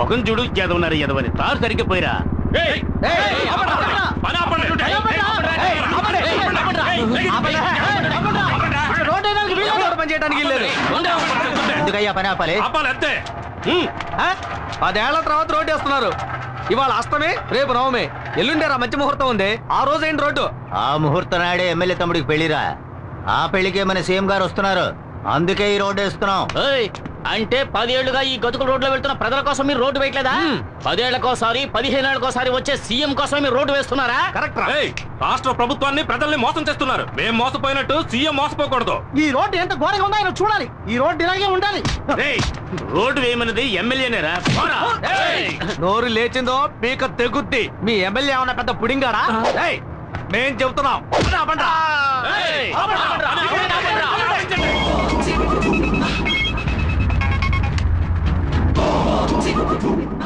మొఖం చూడు చదవన్నారు ఎదవని తారు సరిగ్గా పోయిరా. ఎందుకయ్యా పని ఆపాలి? అంతే. 10 ఏళ్ల తర్వాత రోడ్డు వేస్తున్నారు. ఇవాళ అష్టమి, రేపు నవమి, ఎల్లుండేరా మంచి ముహూర్తం ఉంది. ఆ రోజు ఏంటి రోడ్డు? ఆ ముహూర్తం నాడే ఎమ్మెల్యే తమ్ముడికి పెళ్లిరా. ఆ పెళ్లికే మన సీఎం గారు వస్తున్నారు. అందుకే ఈ రోడ్డు వేస్తున్నాం. అంటే 10 ఏళ్లుగా ఈ గతుకుల రోడ్లో వెళ్తున్న ప్రజల కోసం మీరు రోడ్డు వేయట్లేదా? 10 ఏళ్లకోసారి 15 ఏళ్లకోసారి వచ్చే సీఎం కోసం మీరు రోడ్డు వేస్తున్నారా? కరెక్ట్. రాష్ట్ర ప్రభుత్వాన్ని ప్రజల్ని మోసం చేస్తున్నారు. మేము మోసపోయినట్టు సీఎం మోసపోకూడదు. ఈ రోడ్డు ఎంత ఘోరంగా ఉందో ఆయన చూడాలి. ఈ రోడ్డు ఇలాగే ఉండాలి. రోడ్డు వేయమన్నది ఎమ్మెల్యేనేరా? నోరు లేచిందో పీక తెగుద్ది. మీ ఎమ్మెల్యే ఏమన్నా పెద్ద పుడింగాడా? మేం చెబుతున్నాం.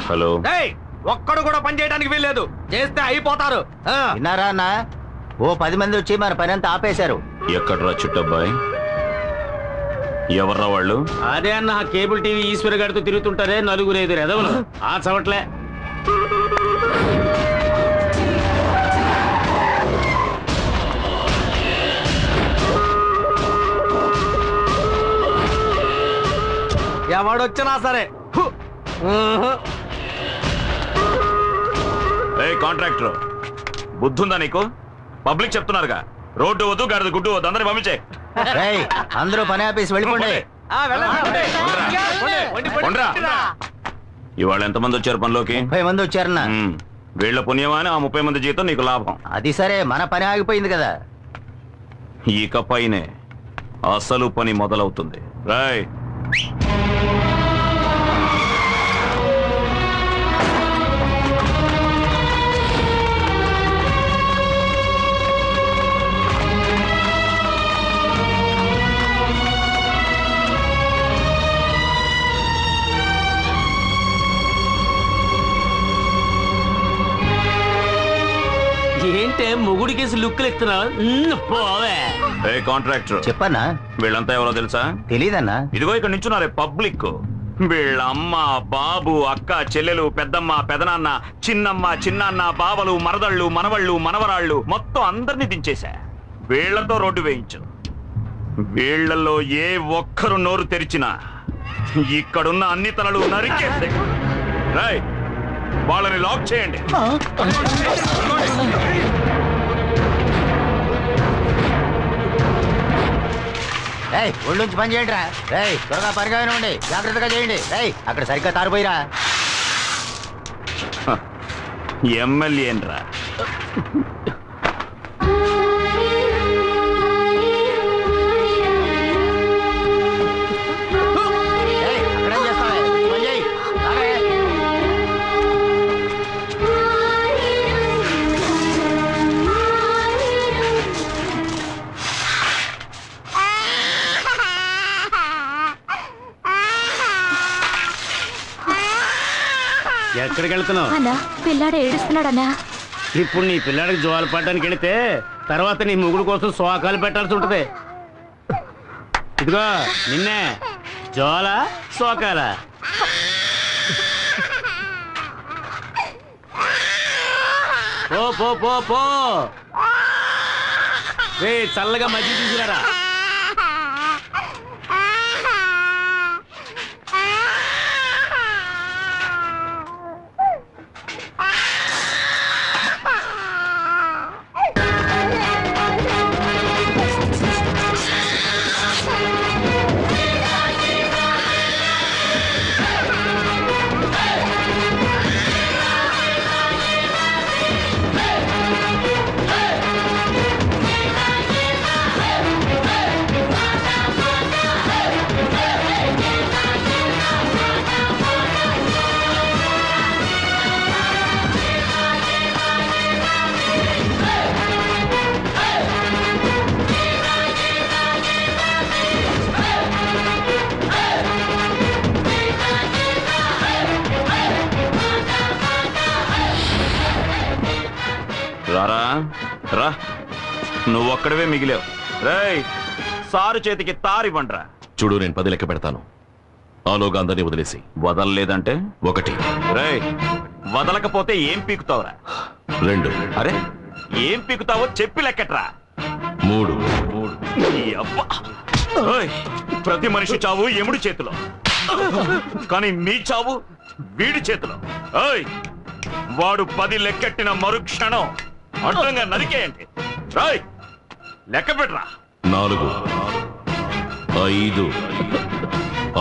హలో. ఒక్కడు కూడా పని చేయడానికి వీల్లేదు. చేస్తే అయిపోతారు. విన్నారా అన్న? ఓ 10 మంది వచ్చి మన పని అంతా ఆపేశారు. ఎక్కడ్రా చుట్టబ్బాయి? ఎవర్రా వాళ్ళు? అదే అన్న కేబుల్ టీవీ ఈశ్వర్ గారితో తిరుగుతుంటారే నలుగురు 5 ఎదవలు. ఆ చవట్లే. ఎవడొచ్చినా సరే. కాంట్రాక్టర్ బుద్ధుందా నీకు? పబ్లిక్ చెప్తున్నారుగా, రోడ్డు వద్దు, గాడిద గుడ్డు వద్దు, అందరినీ పంపించే. అందరూ పని ఆపేసి వెళ్ళిపోండి. ఇవాళ ఎంతమంది వచ్చారు పనిలోకి? 30 మంది వచ్చారన్న. వీళ్ళ పుణ్యమా అని ఆ 30 మంది జీతం నీకు లాభం. అది సరే, మన పని ఆగిపోయింది కదా. ఇకపైనే అసలు పని మొదలవుతుంది. రాయ్. ఏంటే మొగుడికేసి లుక్కులు ఇస్తున్నావు? పోవే. కాంట్రాక్టర్ చెప్పన్నా. వీళ్ళంతా ఎవరో తెలుసా? తెలీదన్నా. ఇదిగో ఇక్కడ నించున్నారే పబ్లిక్. వీళ్ళ అమ్మ, బాబు, అక్క, చెల్లెలు, పెద్దమ్మ, పెదనాన్న, చిన్నమ్మ, చిన్నాన్న, బావలు, మరదళ్ళు, మనవళ్ళు, మనవరాళ్ళు మొత్తం అందరినీ దించేశా. వీళ్లతో రోడ్డు వేయించు. వీళ్లలో ఏ ఒక్కరు నోరు తెరిచినా ఇక్కడున్న అన్ని తలలు నరికేస్తే రాయ్ వాళ్ళని లాక్ చేయండి. ఒళ్ళుంచి పని చేయండి రా. త్వరగా పరిగానే జాగ్రత్తగా చేయండి. అక్కడ సరిగ్గా తారిపోయిరా. ఎమ్మెల్యేనరా? ఎక్కడికి వెళ్తున్నావు? పిల్లాడు ఏడుస్తున్నాడన్నా. ఇప్పుడు నీ పిల్లాడికి జోలు పడడానికి వెళితే తర్వాత నీ ముగుడు కోసం శోకాలు పెట్టాల్సి ఉంటది. ఇదిగో నిన్నే జోల శోకాల. పో పో పో పో. చల్లగా మజ్జిగ తీసుకురారా. రారా రా, నువ్వొక్కడవే మిగిలావు. రేయ్ సారు చేతికి తారివ్వండ్రా. చూడు, నేను 10 లెక్క పెడతాను. ఆలోగా అందరినీ వదిలేసి. వదలలేదంటే 1 రేయ్, వదలకపోతే ఏం పీకుతావురా? 2 అరే ఏం పీకుతావో చెప్పి లెక్కట్రా. 3 ఈ అబ్బా. ఓయ్, ప్రతి మనిషి చావు ఎముడి చేతిలో, కానీ మీ చావు వీడి చేతిలో. ఓయ్, వాడు 10 లెక్కెట్టిన మరుక్షణం అడ్డంగా నరికేయండి. రాయ్, లెక్క పెట్టరా. 4 5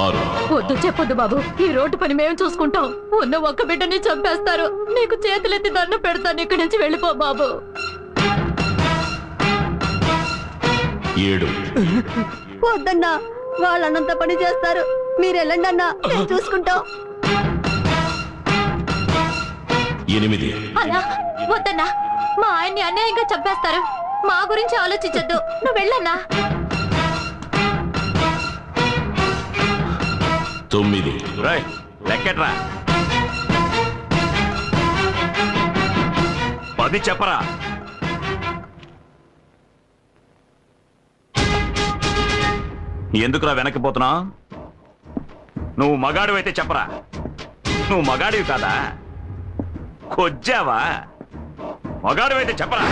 6. వద్దు, చెప్పొద్దు బాబు. ఈ రోడ్డు పని మేము చూసుకుంటాం. ఉన్న ఒక్క బిడ్డని చంపేస్తారు. నీకు చేతులెత్తి దండం పెడతాను. ఇక్కడి నుంచి వెళ్ళిపో బాబు. 7 వద్దన్నా, వాళ్ళన్నంత పని చేస్తారు. మీరు వెళ్ళండి అన్నా, మేము చూసుకుంటాం. 8 అలా వద్దన్నా, మా ఆయన్ని అన్యాయంగా చంపేస్తారు. మా గురించి ఆలోచించొద్దు. నువ్వు వెళ్ళన్నా. 9 రాయ్, లెక్కట్రా. 10 చెప్పరా. ఎందుకురా వెనక్కిపోతున్నా? నువ్వు మగాడివైతే చెప్పరా. నువ్వు మగాడివి కాదా? కొజ్జావా? మగాడివైతే చెప్పరా.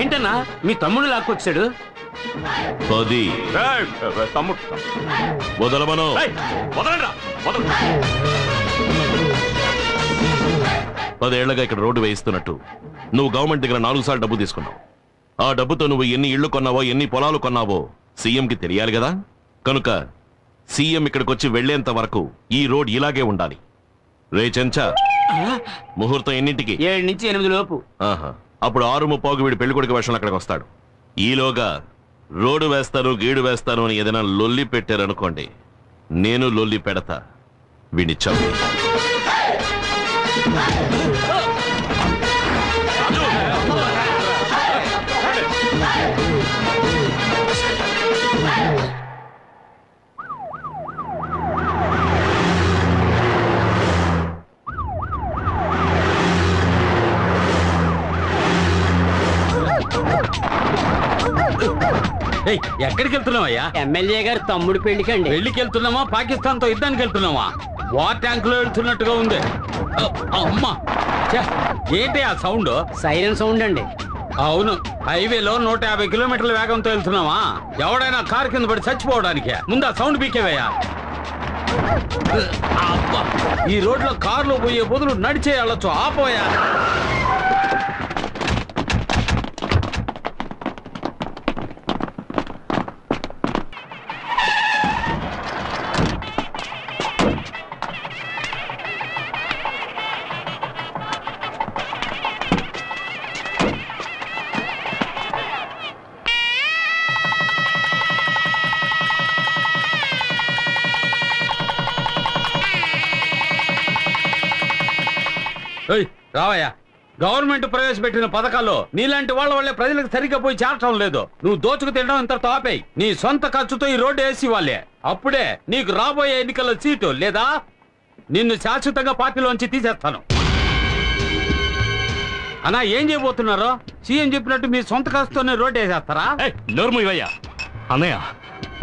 ఏంటన్నా మీ తమ్ముడు లాక్కొచ్చాడు? 10 రేయ్, తమ్ముడు వదలమను. రేయ్, వదలండిరా, వదలు. 10 ఏళ్లగా ఇక్కడ రోడ్డు వేయిస్తున్నట్టు నువ్వు గవర్నమెంట్ దగ్గర 4 సార్లు డబ్బు తీసుకున్నావు. ఆ డబ్బుతో నువ్వు ఎన్ని ఇళ్లు కొన్నావో, ఎన్ని పొలాలు కొన్నావో సీఎంకి తెలియాలి కదా. కనుక సీఎం ఇక్కడికి వచ్చి వెళ్లేంత వరకు ఈ రోడ్ ఇలాగే ఉండాలి. రే చెంచా, ముహూర్తం ఎన్నింటికి? 7 నుంచి 8 లోపు. ఆహా, అప్పుడు 6:30 వీడి పెళ్లికొడుకు వేషంలో అక్కడికి వస్తాడు. ఈలోగా రోడ్డు వేస్తాను, గీడు వేస్తాను అని ఏదైనా లొల్లి పెట్టారనుకోండి, నేను లొల్లి పెడతా. వీడిని చంపి. ఎక్కడికి వెళ్తున్నావయ్యా? ఎమ్మెల్యే గారు తమ్ముడు పెళ్లికండి. పెళ్లికి వెళ్తున్నామా, పాకిస్తాన్ తో యుద్ధానికి వెళ్తున్నావా? వార్ ట్యాంక్ లో వెళ్తున్నట్టుగా ఉంది. అమ్మా, ఏంటి ఆ సౌండ్? సైరన్ సౌండ్ అండి. అవును, హైవేలో 150 కిలోమీటర్ల వేగంతో వెళ్తున్నావా? ఎవడైనా కారు కింద పడి చచ్చిపోవడానికి ముందు ఆ సౌండ్ పీకేవయ్యా. ఈ రోడ్లో కారులో పోయే బదులు నడిచే వెళ్ళొచ్చు. ఆపోయా. రావయ్యా, గవర్నమెంట్ ప్రవేశపెట్టిన పథకాల్లో నీలాంటి వాళ్ళ వల్లే ప్రజలకు సరిగ్గా పోయి చేరటం లేదు. నువ్వు దోచుకు తినడం ఇంతతో ఆపేయి. నీ సొంత ఖర్చుతో ఈ రోడ్డు వేసి వాళ్ళే. అప్పుడే నీకు రాబోయే ఎన్నికల్లో సీటు, లేదా నిన్ను శాశ్వతంగా పార్టీలోంచి తీసేస్తాను. అన్నా, ఏం చేయబోతున్నారో? సీఎం చెప్పినట్టు మీ సొంత ఖర్చుతోనే రోడ్డు వేసేస్తారా? నోర్ము ఇవయ్యా. అన్నయ్య,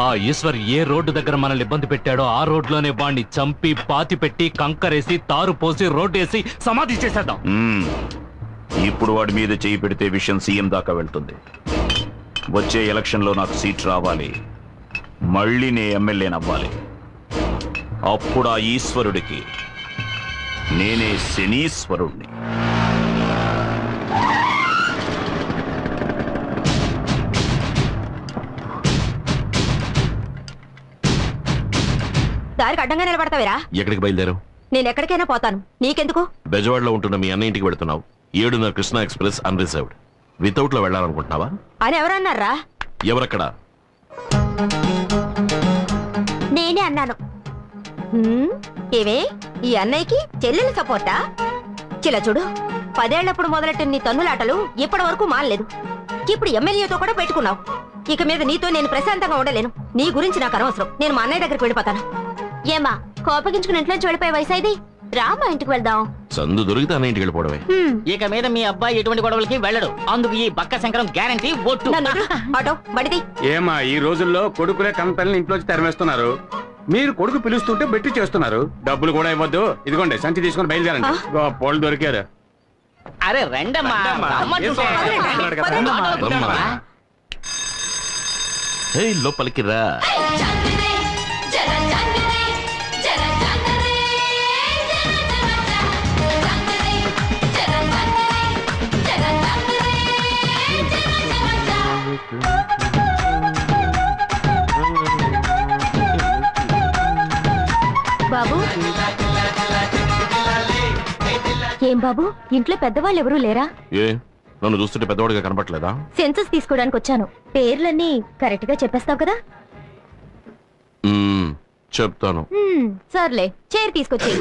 ఆ ఈశ్వర్ ఏ రోడ్డు దగ్గర మనల్ని ఇబ్బంది పెట్టాడో ఆ రోడ్లోనే వాడిని చంపి పాతి పెట్టి కంకరేసి తారు పోసి రోడ్డు వేసి సమాధి చేసేద్దాం. ఇప్పుడు వాడి మీద చేయి పెడితే విషయం సీఎం దాకా వెళ్తుంది. వచ్చే ఎలక్షన్ లో నాకు సీట్ రావాలి, మళ్ళీ నే ఎమ్మెల్యేనవ్వాలి. అప్పుడు ఆ ఈశ్వరుడికి నేనే శనీశ్వరుణ్ణి. దారికి అడ్డంగా నిలబడతావేరా? ఎక్కడికి బయలుదేరావు? నేను ఎక్కడికైనా పోతాను, నీకెందుకు? బెజవాడలో ఉంటున్న మీ అన్న ఇంటికి వెళ్తున్నావు. 7:30 కృష్ణా ఎక్స్ప్రెస్ అన్రిజర్వ్డ్. వితౌట్ లో వెళ్ళాలనుకుంటున్నావా? అని ఎవరన్నారా? ఎవరక్కడ? నేనే అన్నాను. ఏవే, ఈ అన్నయ్యకి చెల్లెల సపోర్టా? చిలా చూడు, 10 ఏళ్లప్పుడు మొదలెట్టిన నీ తన్నులాటలు ఇప్పటి వరకు మానలేదు. ఇప్పుడు ఎమ్మెల్యేతో కూడా పెట్టుకున్నావు. ఇక మీద నీతో నేను ప్రశాంతంగా ఉండలేను. నీ గురించి నాకు అనవసరం. నేను మా అన్నయ్య దగ్గరికి వెళ్ళిపోతాను. ఏమా, కోపగించుకుని ఇంట్లోంచి వెళ్ళిపోయే వయసు ఇది? డ్రామా ఇంటికి వెళ్దాం. సందు దొరికితే అన్న ఇంటికి వెళ్ళిపోవడమే. ఇక మీద మీ అబ్బాయి ఎటువంటి గొడవలకి వెళ్ళడు. అందుకు ఈ బక్క శంకరం గ్యారంటీ ఒట్టు. ఆటో బడిది. ఏమా ఈ రోజుల్లో కొడుకులే కంపెనీని ఇంట్లోంచి తరిమేస్తున్నారు. మీరు కొడుకు పిలుస్తుంటే బెట్టి చేస్తున్నారు. డబ్బులు కూడా ఇవ్వద్దు. ఇదిగోండి సంచి తీసుకొని బయలుదేరండి. పోలు దొరికారు. అరే రండమ్మా. లోపలికి రా. బాబు ఏం బాబు ఇంట్లో పెద్దవాళ్ళు ఎవరూ లేరా? ఏ నన్ను చూస్తుంటే పెద్దవాడిగా కనపట్లేదా? సెన్సస్ తీసుకోవడానికి వచ్చాను. పేర్లన్నీ కరెక్ట్ గా చెప్పేస్తావు కదా? చెప్తాను. సర్లే చైర్ తీసుకొచ్చి.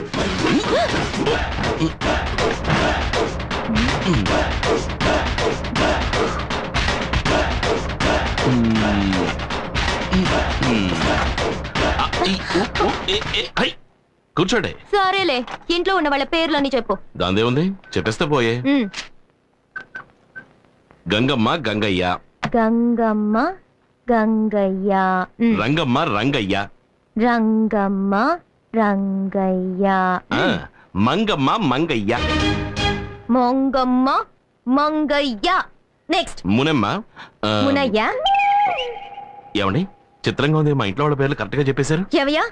కూర్చోండి. సరేలే ఇంట్లో ఉన్న వాళ్ళ పేర్లన్నీ చెప్పు. దాందే ఉంది చెప్పేస్తే పోయే. గంగమ్మ గంగయ్య. గంగమ్మ గంగయ్య. రంగమ్మ రంగయ్య. రంగమ్మ రంగయ్య. మంగమ్మ మంగయ్య. మొంగమ్మ మంగయ్య. నెక్స్ట్ మునమ్మ. మునయ్య. ఏమండి చిత్రంగా ఉంది. మా ఇంట్లో వాళ్ళ పేర్లు కరెక్ట్ గా చెప్పేశారు. ఎవయ్యా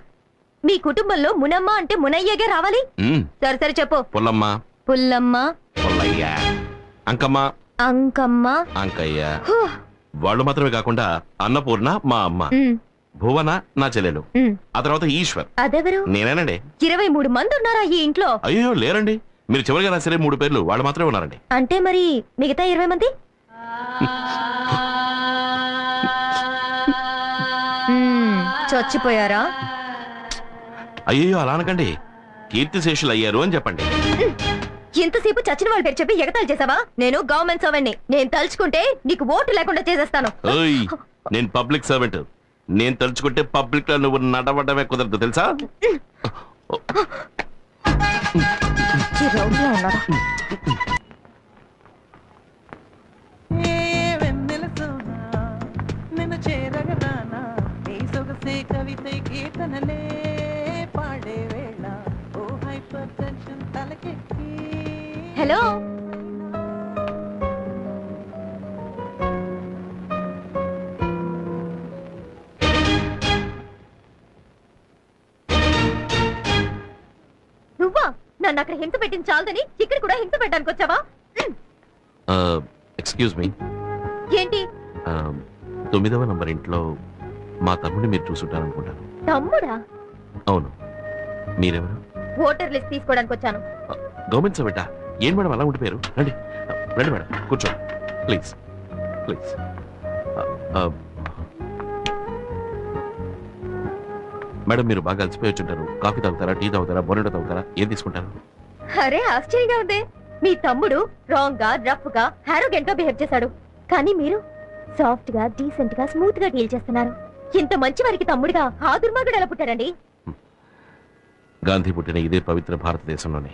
మీ కుటుంబంలో మునమ్మ అంటే మునయ్యగా రావాలి. సరే సరే చెప్పు. పుల్లమ్మ. పుల్లమ్మ. పుల్లయ్య. అంకమ్మ. అంకమ్మ. అంకయ్య. వాళ్ళు మాత్రమే కాకుండా అన్నపూర్ణ మా అమ్మ. భువన నా చెల్లెలు. ఆ తర్వాత ఈశ్వర్. అదెవరు? నేనేనండి. 23 మంది ఉన్నారా ఈ ఇంట్లో? అయ్యో లేరండి. మీరు చివరిగా రాసరే 3 పేర్లు వాళ్ళు మాత్రమే ఉన్నారండి. అంటే మరి మిగతా 20 మంది? చచ్చిపోయారా? అయ్యో అలా అనకండి. కీర్తిశేషులు అయ్యారు అని చెప్పండి. ఇంతసేపు చచ్చిన వాళ్ళ పేరు చెప్పి ఎగతాలు చేసావా? నేను గవర్నమెంట్ సర్వెంట్ని. నేను తలుచుకుంటే నీకు ఓటు లేకుండా చేసేస్తాను. నేను పబ్లిక్ సర్వెంట్. నేను తలుచుకుంటే పబ్లిక్ లో నువ్వు నడవడమే కుదరదు తెలుసా? హలో నువ్వా? నన్ను అక్కడ హింస పెట్టింది చాలదని ఇక్కడ కూడా హింస పెట్టడానికి వచ్చావా? Excuse me. ఏంటి? 9వ నంబర్ ఇంట్లో మా తమ్ముడిని మీరు చూసుంటారనుకుంటాను. తమ్ముడా? అవును. మీరెవరు? ఓటర్ లిస్ట్ తీసుకోవడానికి వచ్చాను. గవర్నమెంట్ సర్వెంటా? ఏం మేడం అలా ఉండిపోయారు? రండి రండి మేడం కూర్చోండి ప్లీజ్ ప్లీజ్. మేడం మీరు బాగా అలసిపోయి వచ్చుంటారు. కాఫీ తాగుతారా, టీ తాగుతారా, బోనెటో తాగుతారా? ఏం తీసుకుంటారు? అరే ఆశ్చర్యంగా ఉంది. మీ తమ్ముడు రాంగ్ గా, రఫ్ గా, హారోగెంట్ గా బిహేవ్ చేశాడు. కానీ మీరు సాఫ్ట్ గా, డీసెంట్ గా, స్మూత్ గా డీల్ చేస్తున్నారు. ఇంత మంచి వారికి తమ్ముడుగా ఆ దుర్మార్గుడు ఎలా పుట్టారండి? గాంధీ పుట్టిన ఇదే పవిత్ర భారతదేశంలోనే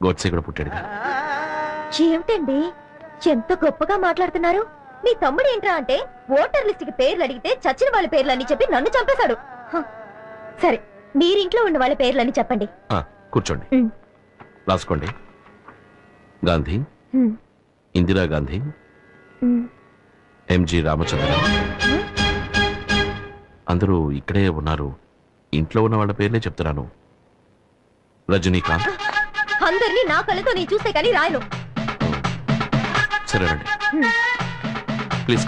గోడ్సే కూడా పుట్టాడు. ఏమిటండి ఎంత గొప్పగా మాట్లాడుతున్నారు? మీ తమ్ముడు ఏంట్రా అంటే ఓటర్ లిస్ట్ కి పేర్లు అడిగితే చచ్చిన వాళ్ళ పేర్లని చెప్పి నన్ను చంపేశాడు. సరే మీరింట్లో ఉన్న వాళ్ళ పేర్లని చెప్పండి. కూర్చోండి రాసుకోండి. గాంధీ, ఇందిరా గాంధీ, ఎంజి రామచంద్ర. అందరూ ఇక్కడే ఉన్నారు. ఇంట్లో ఉన్న వాళ్ళ పేర్లే చెప్తున్నాను. రజనీకాంత్. అందరినీ నా కళ్ళతో నేను చూస్తే కానీ రాయను. సరేనండి ప్లీజ్.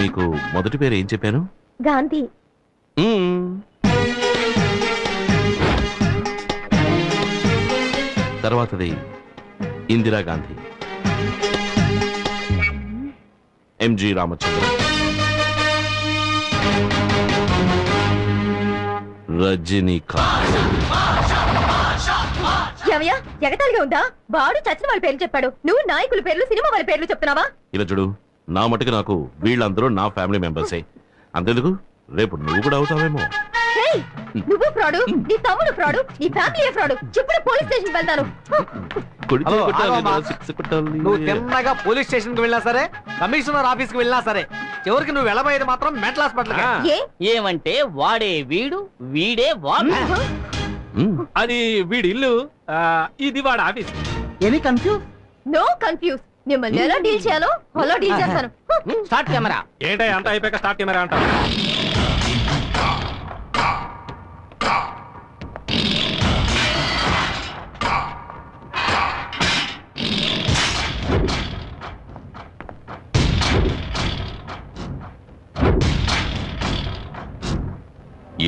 మీకు మొదటి పేరు ఏం చెప్పాను? గాంధీ. తర్వాతది ఇందిరా గాంధీ, ఎంజి రామచంద్ర, రజనీకాంత్. ఏమయ్యా ఎగతాళిగా ఉందా? వాడు చచ్చిన వాళ్ళ పేర్లు చెప్పాడు, నువ్వు నాయకుల పేర్లు, సినిమా వాళ్ళ పేర్లు చెప్తున్నావా? ఇలా చూడు, నా మటుకు నాకు వీళ్ళందరూ నా ఫ్యామిలీ మెంబర్సే. అంతెందుకు రేపు నువ్వు కూడా అవుతావేమో. హే నువ్వు ఫ్రాడు, నీ తమ్ముడు ఫ్రాడు, నీ ఫ్యామిలీ ఫ్రాడు. ఇప్పుడు పోలీస్ స్టేషన్ వెళ్తాను. నువ్వు తిన్నగా పోలీస్ స్టేషన్ కి వెళ్ళినా సరే, కమిషనర్ ఆఫీస్ కి వెళ్ళినా సరే, చివరికి నువ్వు వెళ్ళబోయేది మాత్రం మెంటల్ హాస్పిటల్. ఏమంటే వాడే వీడు, వీడే వాడు. అది వీడి ఇల్లు, ఇది వాడు office. Any confuse? No confuse. మిమ్మల్ని ఎలా డీల్ చేయాలో అలా డీల్ చేస్తాను. Start camera. ఏంటో అంత అయిపోయాక స్టార్ట్ కెమెరా అంటావు?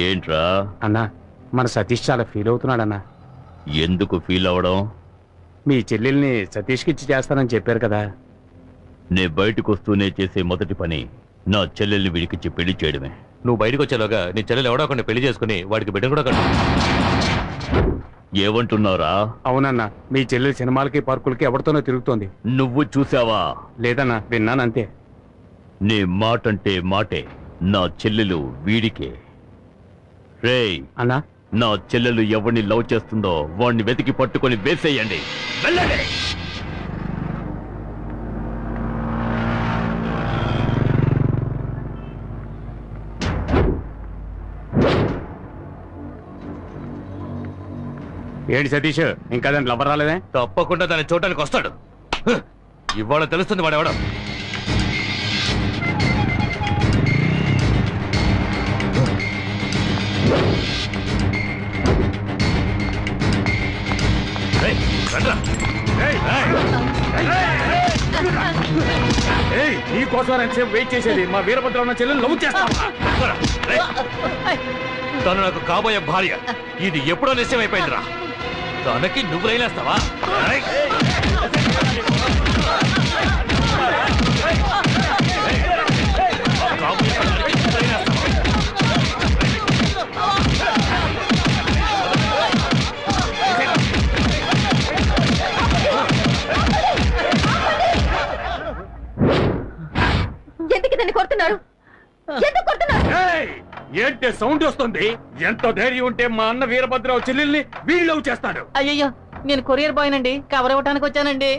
ఏంట్రా అన్నా, మన సతీష్ చాలా ఫీల్ అవుతున్నాడన్నా. ఎందుకు ఫీల్ అవడం? మీ చెల్లెల్ని సతీష్కి ఇచ్చి చేస్తానని చెప్పారు కదా. నే బయటకు వస్తూనే చేసే మొదటి పని నా చెల్లెల్ని వీడికిచ్చి పెళ్లి చేయడమే. నువ్వు బయటకు వచ్చేలోగా నీ చెల్లెలు ఎవడో ఒకరిని పెళ్లి చేసుకుని వాడికి బిడ్డ కూడా కట్టు. ఏమంటున్నారా? అవునన్నా, మీ చెల్లెలు సినిమాలకి పార్కులకి ఎవరితోనో తిరుగుతోంది. నువ్వు చూసావా? లేదన్నా, విన్నానంతే. నీ మాటంటే మాటే. నా చెల్లెలు వీడికే. రేయ్ అన్నా, నా చెల్లెలు ఎవరిని లవ్ చేస్తుందో వాడిని వెతికి పట్టుకొని వేసేయండి. వెళ్ళండి. ఏంటి సతీష్, ఇంకా దాని లవ్వర్ రాలేదే? తప్పకుండా దాన్ని చూడటానికి వస్తాడు. ఇవాళ తెలుస్తుంది వాడు ఎవడం. నీకోసం ఎంతసేపు వెయిట్ చేసేది? మా వీరభద్ర ఉన్న చెల్లెలు లవ్ చేస్తావా? తను నాకు కాబోయే భార్య. ఇది ఎప్పుడో నిశ్చయమైపోయిందిరా. తనకి నువ్వు రైలేస్తావా? ఎందుకు దాన్ని కొడుతున్నారు? ఎందుకు కొడుతున్నారు? ఏంటి సౌండ్ వస్తుంది? ఎంత ధైర్యం ఉంటే మా అన్న వీరభద్ర చెల్లెల్ని వీళ్ళు లవ్ చేస్తాడు? అయ్యయ్యో, నేను కొరియర్ బాయ్ నండి, కవర్ ఇవ్వడానికి వచ్చానండి.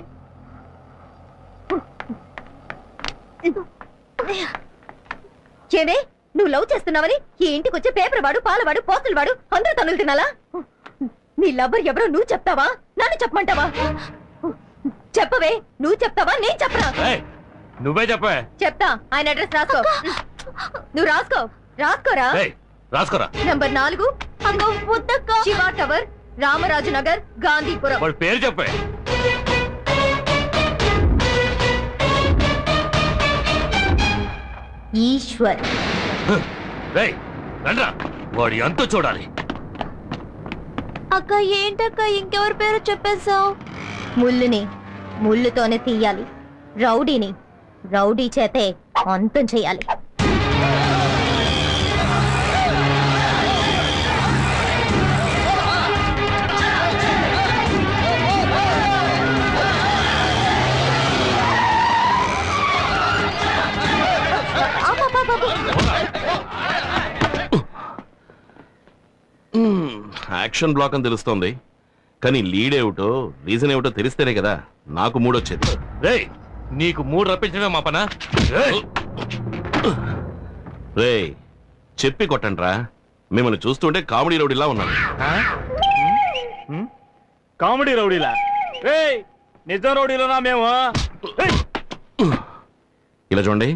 ఏమే, నువ్వు లవ్ చేస్తున్నావని ఈ ఇంటికి వచ్చే పేపర్ వాడు, పాలవాడు, పోస్టులు వాడు అందరూ తనులు తినాలా? నీ లవ్వర్ ఎవరో నువ్వు చెప్తావా, నన్ను చెప్పమంటావా? చెప్పవే, నువ్వు చెప్తావా, నేను చెప్పనా? నువ్వే చెప్పే. చెప్తా. ఆయన అడ్రస్ రాసుకో. నువ్వు రాసుకోరా. రాసుకోరా. Number 4 Shiva tower, Ramaraju Nagar, Gandhipuram. వాడి పేరు చెప్పే. ఈశ్వర్. వాడి అంతా చూడాలి. అక్క ఏంటక్క ఇంకెవరి పేరు చెప్పేశావు? ముళ్ళుని ముళ్ళుతోనే తీయాలి, రౌడీని రౌడీ చేతే అంతం చేయాలి. యాక్షన్ బ్లాక్ అని తెలుస్తోంది, కానీ లీడ్ ఏమిటో రీజన్ ఏమిటో తెలిస్తేనే కదా నాకు మూడొచ్చేది. రేయ్, నీకు మూడు రప్పించడమే మా పనా? రేయ్, చెప్పి కొట్టండ్రా. మిమ్మల్ని చూస్తుంటే కామెడీ రౌడీలా ఉన్నాను. కామెడీ రౌడీలా? నిజం రౌడీలోనా మేము? ఇలా చూడండి,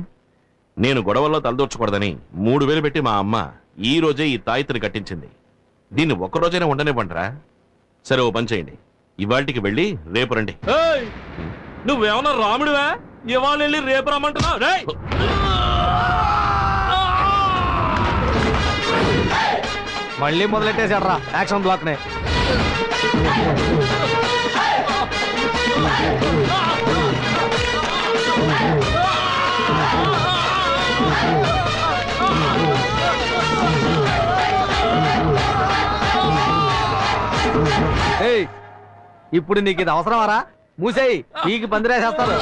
నేను గొడవల్లో తలదూర్చకూడదని 3000 పెట్టి మా అమ్మ ఈ రోజే ఈ తాయిత్రి కట్టించింది. దీన్ని ఒక్కరోజైనా ఉండనివ్వండిరా. సరే, ఓ పని చేయండి, ఇవాళకి వెళ్ళి రేపు రండి. నువ్వేమన్నా రాముడివా? ఇవాళ వెళ్ళి రేపు రమ్మంటున్నావు? మళ్ళీ మొదలెట్టేశాడ్రా యాక్షన్ బ్లాక్ నే. ఇప్పుడు నీకు ఇది అవసరమారా? మూసేయి, పీకి పందిరేసేస్తారు.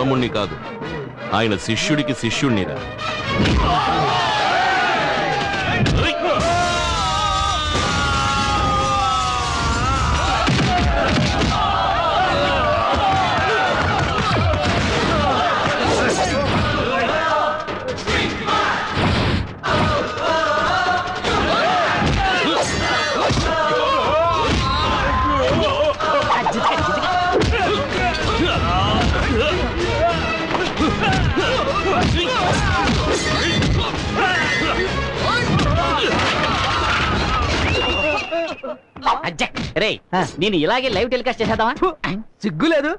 తమ్ముణ్ణి కాదు, ఆయన శిష్యుడికి శిష్యుణ్ణిరా. రే నేను ఇలాగే లైవ్ టెలికాస్ట్ చేసేద్దామా? సిగ్గులేదు.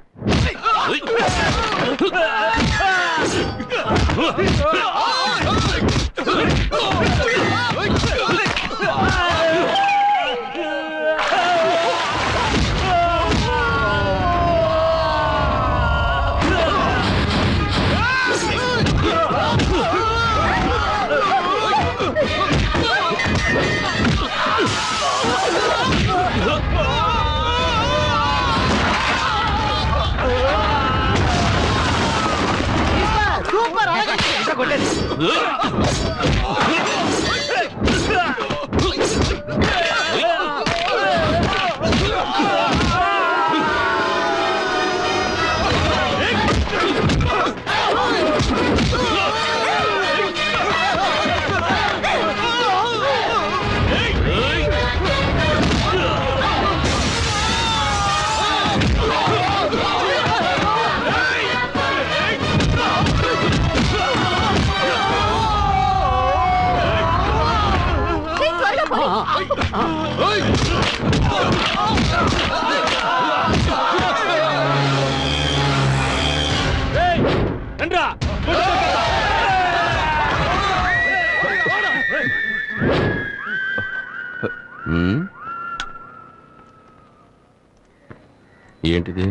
ఏంటిది?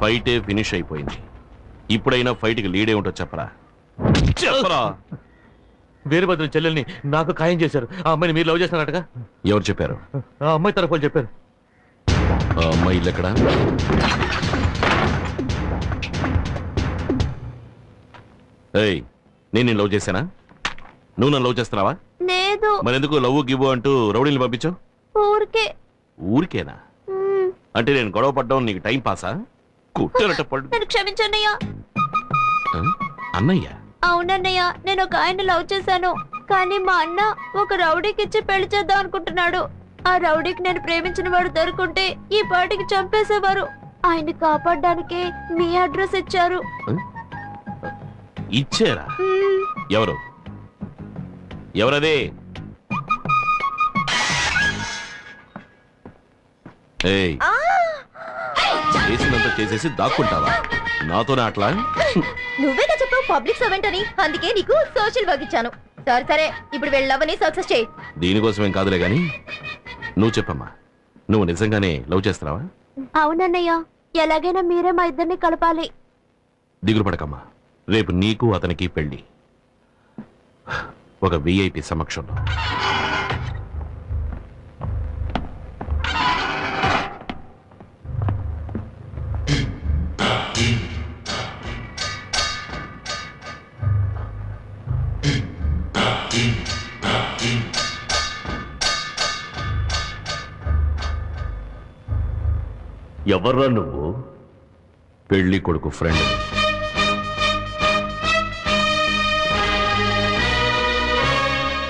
ఫైటే ఫినిష్ అయిపోయింది. ఇప్పుడైనా ఫైట్కి లీడే ఉంటో చెప్పరా. చెప్పరా. వీరభద్రం చెల్లెల్ని నాకు ఖాయం చేశారు. ఆ అమ్మాయిని మీరు లవ్ చేస్తున్నారటగా? ఎవరు చెప్పారు? ఆ అమ్మాయి తరఫు వాళ్ళు చెప్పారు. ఆ అమ్మాయి ఇల్లు ఎక్కడా? ఏయ్, నేను లవ్ చేశానా? నువ్వు నన్ను లవ్ చేస్తున్నావా? లేదు. మరెందుకు లవ్ గివ్వు అంటూ రౌడీని పంపించావు? ఊరికే. ఊరికేనా? అంటే నేను గొడవ పడ్డం నీకు టైం పాసా? కుట్టరట పడ్డు. నన్ను క్షమించన్నయ్య. అన్నయ్య? అవునన్నయ్య, నేను ఒక ఆయన లవ్ చేశాను. కానీ మా అన్న ఒక రౌడీకి ఇచ్చి పెళ్లి చేద్దాం అనుకుంటున్నాడు. ఆ రౌడీకి నేను ప్రేమించిన వాడు దొరుకుంటే ఈ పాటికి చంపేసేవారు. ఆయన్ని కాపాడడానికే మీ అడ్రస్ ఇచ్చారు. ఇచ్చారా? ఎవరు? ఎవరదే? ఏయ్, చేసినంత చేసేసి దాక్కుంటావా? నాతోనే అట్లా? నువ్వేగా చెప్పావు పబ్లిక్ సర్వెంట్ అని, అందుకే నీకు సోషల్ వర్క్ ఇచ్చాను. సరే సరే, ఇప్పుడు వెళ్ళవని సక్సెస్ చేయి. దీనికోసమేం కాదులే గాని నువ్వు చెప్పమ్మా, నువ్వు నిజంగానే లవ్ చేస్తున్నావా? అవునన్నయ్య, ఎలాగైనా మీరే మా ఇద్దరిని కలపాలి. దిగులు పడకమ్మా, రేపు నీకు అతనికి పెళ్లి ఒక విఐపి సమక్షంలో. ఎవర్రా నువ్వు? పెళ్లి కొడుకు ఫ్రెండ్.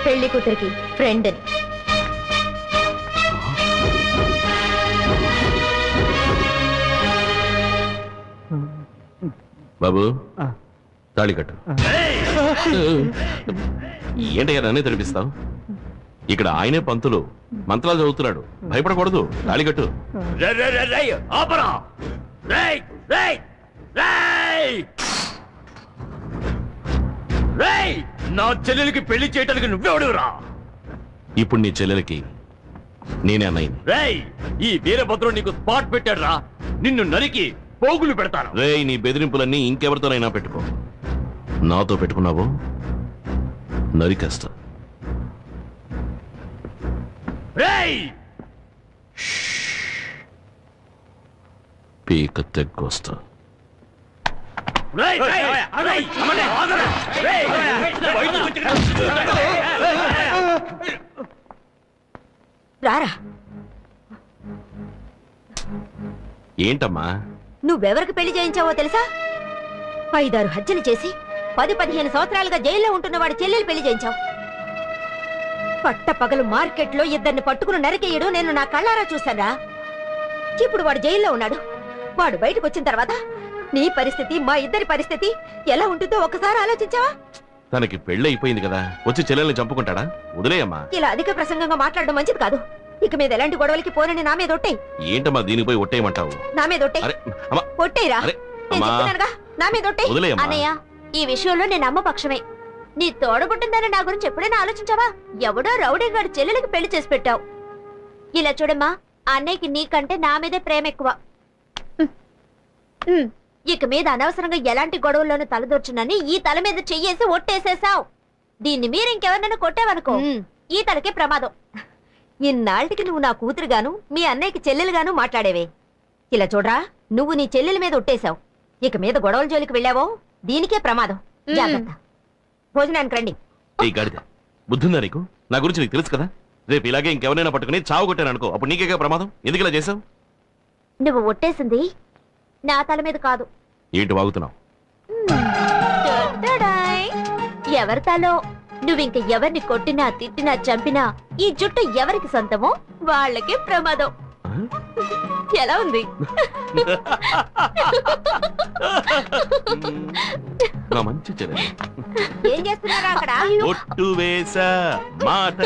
పెళ్లి కూతురికి ఫ్రెండ్ అని. బాబు, తాళి కట్టు. ఏంటయ్యా నన్నే తెరిపిస్తావు? ఇక్కడ ఆయనే పంతులు, మంత్రాలు చదువుతున్నాడు. భయపడకూడదు, తాళి కట్టు. నా చెల్లెలికి పెళ్లి చేయడానికి నువ్వెవడురా? ఇప్పుడు నీ చెల్లెలకి నేనే అన్నయ్యని. రేయ్, ఈ వీరభద్రుడు నీకు స్పాట్ పెట్టాడు రా. నిన్ను నరికి పోగులు పెడతాను. రేయ్, నీ బెదిరింపులన్నీ ఇంకెవరితోనైనా పెట్టుకో. నాతో పెట్టుకున్నావు నరికేస్తా. రేయ్, పీక తెగ్గొస్తా. రారా, ఏంటమ్మా? నువ్వెవరికి పెళ్లి చేయించావో తెలుసా? 5-6 హత్యలు చేసి 10-15 సంవత్సరాలుగా జైల్లో ఉంటున్న వాడి చెల్లెలు పెళ్లి చేయించావు. పట్ట పగలు మార్కెట్లో ఇద్దరిని పట్టుకుని నరికేయడం నేను నా కళ్ళారా చూశానా. ఇప్పుడు వాడు జైల్లో ఉన్నాడు. వాడు బయటకు వచ్చిన తర్వాత నీ పరిస్థితి, మా ఇద్దరి పరిస్థితి ఎలా ఉంటుందో ఒకసారి ఆలోచించావా? తనకి పెళ్లి అయిపోయింది కదా, వచ్చి చెల్లెల్ని చంపుకుంటాడా? వదిలేయమ్మా. ఇలా అధిక ప్రసంగంగా మాట్లాడడం మంచిది కాదు. ఇక మీద ఎలాంటి గొడవలకి పోనని నా మీద ఒట్టేయ్. ఏంటమ్మా దీనికి పోయి ఒట్టేయమంటావు? నా మీద ఒట్టేయ్. అరే అమ్మా, ఒట్టేయరా, అరే నేను అమ్మా, చెప్తున్నానుగా, నా మీద ఒట్టేయ్. వదిలేయమ్మా. అన్నయ్య, ఈ విషయంలో నేను అమ్మ పక్షమే. నీ తోడబుట్టిందని నా గురించి ఎప్పుడైనా ఆలోచించావా? ఎవడో రౌడీ గాడి చెల్లెలకి పెళ్లి చేసి పెట్టావు. ఇలా చూడమ్మా, అన్నయ్యకి నీకంటే నా మీదే ప్రేమ ఎక్కువ. ఇక మీద అనవసరంగా ఎలాంటి గొడవల్లోనూ తలదూర్చునని ఈ తల మీద చెయ్యేసి ఒట్టేసేసావు. దీన్ని మీరు ఇంకెవరినైనా కొట్టావనుకో, ఈ తలకే ప్రమాదం. ఇన్నాళ్ళకి నువ్వు నా కూతురుగాను, మీ అన్నయ్యకి చెల్లెలుగాను మాట్లాడేవే. ఇలా చూడరా, నువ్వు నీ చెల్లెల మీద ఒట్టేశావు. ఇక మీద గొడవల జోలికి వెళ్ళావో దీనికే ప్రమాదం. జాగ్రత్త. భోజనానికి రండి. ఏ గాడిద, బుద్ధుందా నీకు? నా గురించి నీకు తెలుసు కదా. రేపు ఇలాగే ఇంకెవరైనా పట్టుకుని చావు కొట్టాను అనుకో, అప్పుడు నీకేగా ప్రమాదం. ఎందుకు ఇలా చేసావు? నువ్వు ఒట్టేసింది నా తల మీద కాదు. ఏంటి వాగుతున్నావు? ఎవరి తలో. నువ్వింక ఎవరిని కొట్టినా, తిట్టినా, చంపినా ఈ జుట్టు ఎవరికి సొంతమో వాళ్ళకే ప్రమాదం. ఎలా ఉంది? మంచి చెల్లెలు. ఏం చేస్తున్నారా అక్కడ? ఒట్టు వేసా మాట